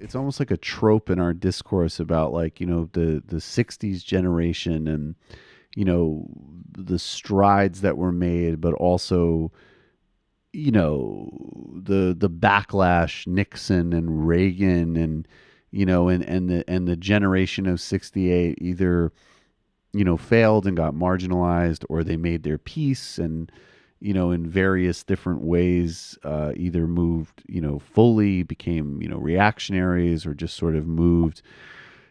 it's almost like a trope in our discourse about like, the 60s generation and, the strides that were made, but also, the backlash, Nixon and Reagan and, and the generation of 68 either, failed and got marginalized, or they made their peace and, in various different ways, either moved, fully became, reactionaries, or just sort of moved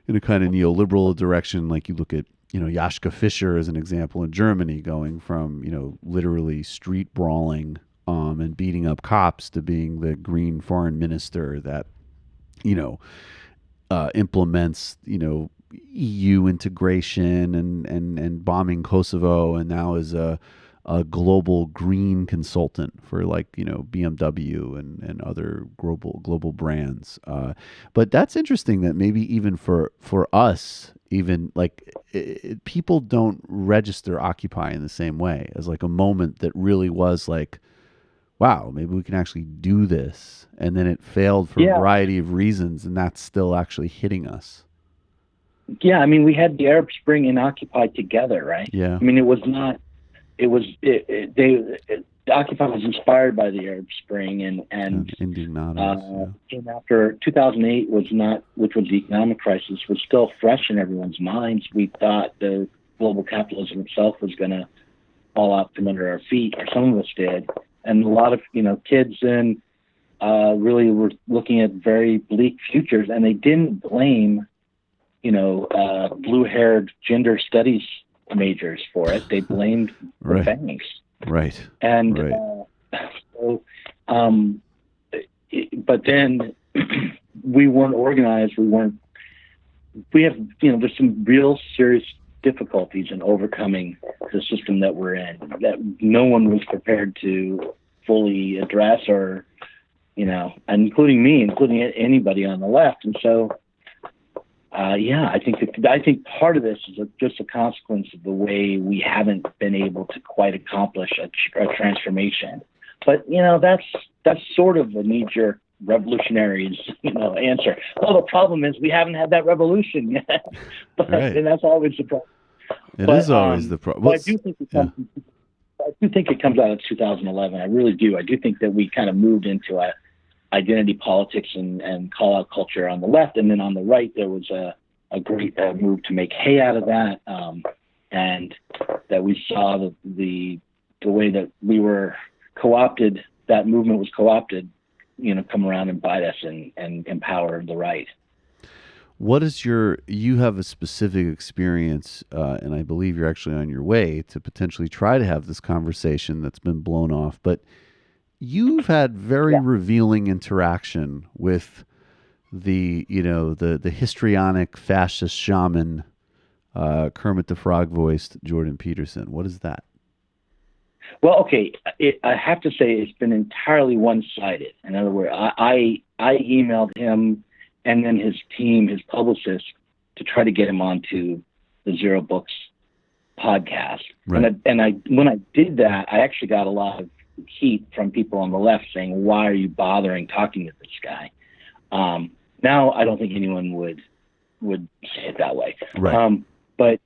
in a kind of neoliberal direction. Like you look at, Joschka Fischer as an example in Germany, going from, literally street brawling and beating up cops to being the green foreign minister that, implements, EU integration and bombing Kosovo, and now is a global green consultant for like, BMW and other global brands. But that's interesting that maybe even for us, even like people don't register Occupy in the same way as like a moment that really was like, wow, maybe we can actually do this. And then it failed for a Yeah. variety of reasons, and that's still actually hitting us. Yeah. I mean, we had the Arab Spring and Occupy together, right? Yeah. I mean, it was not, it was, Occupy was inspired by the Arab Spring and Indignados. came after 2008 was not, which was the economic crisis, was still fresh in everyone's minds. We thought the global capitalism itself was going to fall out from under our feet, or some of us did. And a lot of, kids then really were looking at very bleak futures, and they didn't blame, blue-haired gender studies majors for it. They blamed the banks. Right. And right. But then we weren't organized. We have, there's some real serious difficulties in overcoming the system that we're in that no one was prepared to fully address, or, including me, including anybody on the left. And so, I think part of this is just a consequence of the way we haven't been able to quite accomplish a transformation. But that's sort of a knee-jerk revolutionary's answer. Well, the problem is we haven't had that revolution yet, and that's always the problem. It is always the problem. But I do think it comes out of 2011. I really do. I do think that we kind of moved into a identity politics and call out culture on the left, and then on the right there was a great move to make hay out of that, and that we saw the way that we were co-opted. That movement was co-opted, come around and bite us and empower the right. What is you have a specific experience, and I believe you're actually on your way to potentially try to have this conversation that's been blown off, but you've had very revealing interaction with the histrionic fascist shaman, Kermit the Frog voiced Jordan Peterson. What is that? Well, okay, I have to say it's been entirely one-sided. In other words, I emailed him and then his team, his publicist, to try to get him onto the Zero Books podcast. Right. And when I did that, I actually got a lot of heat from people on the left saying, "Why are you bothering talking to this guy?" Now I don't think anyone would say it that way. Right. But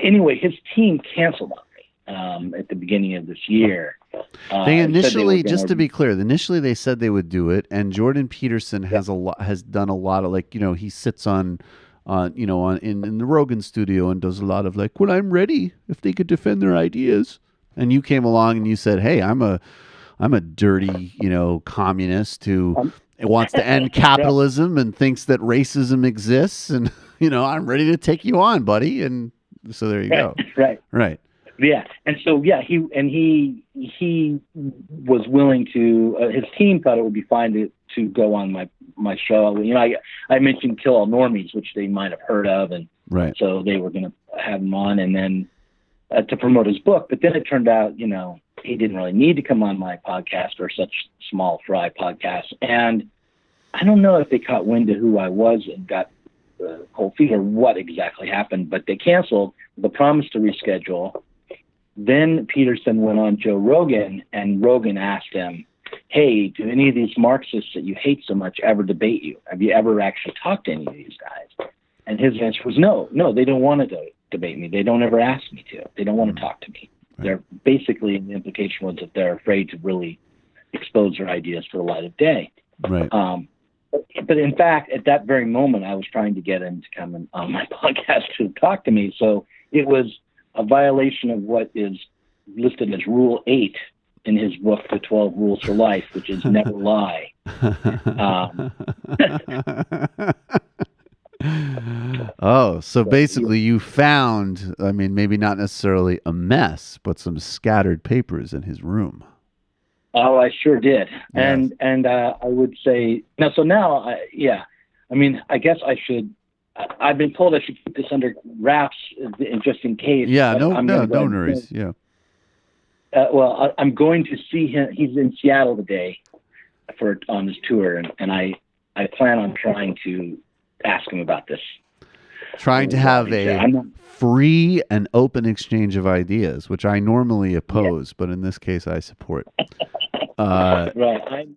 anyway, his team canceled on me at the beginning of this year. They initially, just to be clear, initially they said they would do it, and Jordan Peterson has done a lot of, like, he sits in the Rogan studio and does a lot of like, "Well, I'm ready if they could defend their ideas." And you came along and you said, "Hey, I'm a dirty, communist who wants to end capitalism and thinks that racism exists, and I'm ready to take you on, buddy." And so there you go. Right. Yeah, and so he was willing to. His team thought it would be fine to go on my show. I mentioned Kill All Normies, which they might have heard of, and so they were going to have him on, and then to promote his book. But then it turned out, he didn't really need to come on my podcast, or such small fry podcast. And I don't know if they caught wind of who I was and got cold feet, or what exactly happened. But they canceled the promise to reschedule. Then Peterson went on Joe Rogan, and Rogan asked him, hey, do any of these Marxists that you hate so much ever debate you? Have you ever actually talked to any of these guys? And his answer was no, they don't want to debate me. They don't ever ask me to. They don't want to talk to me. Right. They're basically, the implication was that they're afraid to really expose their ideas to the light of day. Right. But in fact, at that very moment, I was trying to get him to come on my podcast to talk to me. So it was a violation of what is listed as Rule 8 in his book, The 12 Rules for Life, which is never lie. Oh, so basically you found, I mean, maybe not necessarily a mess, but some scattered papers in his room. Oh, I sure did. Yes. And I would say, I mean, I guess I should, I've been told I should keep this under wraps just in case. Yeah, no no worries. Yeah. I'm going to see him. He's in Seattle today on his tour, and I plan on trying to ask him about this. Trying to have a free and open exchange of ideas, which I normally oppose, but in this case I support. Right.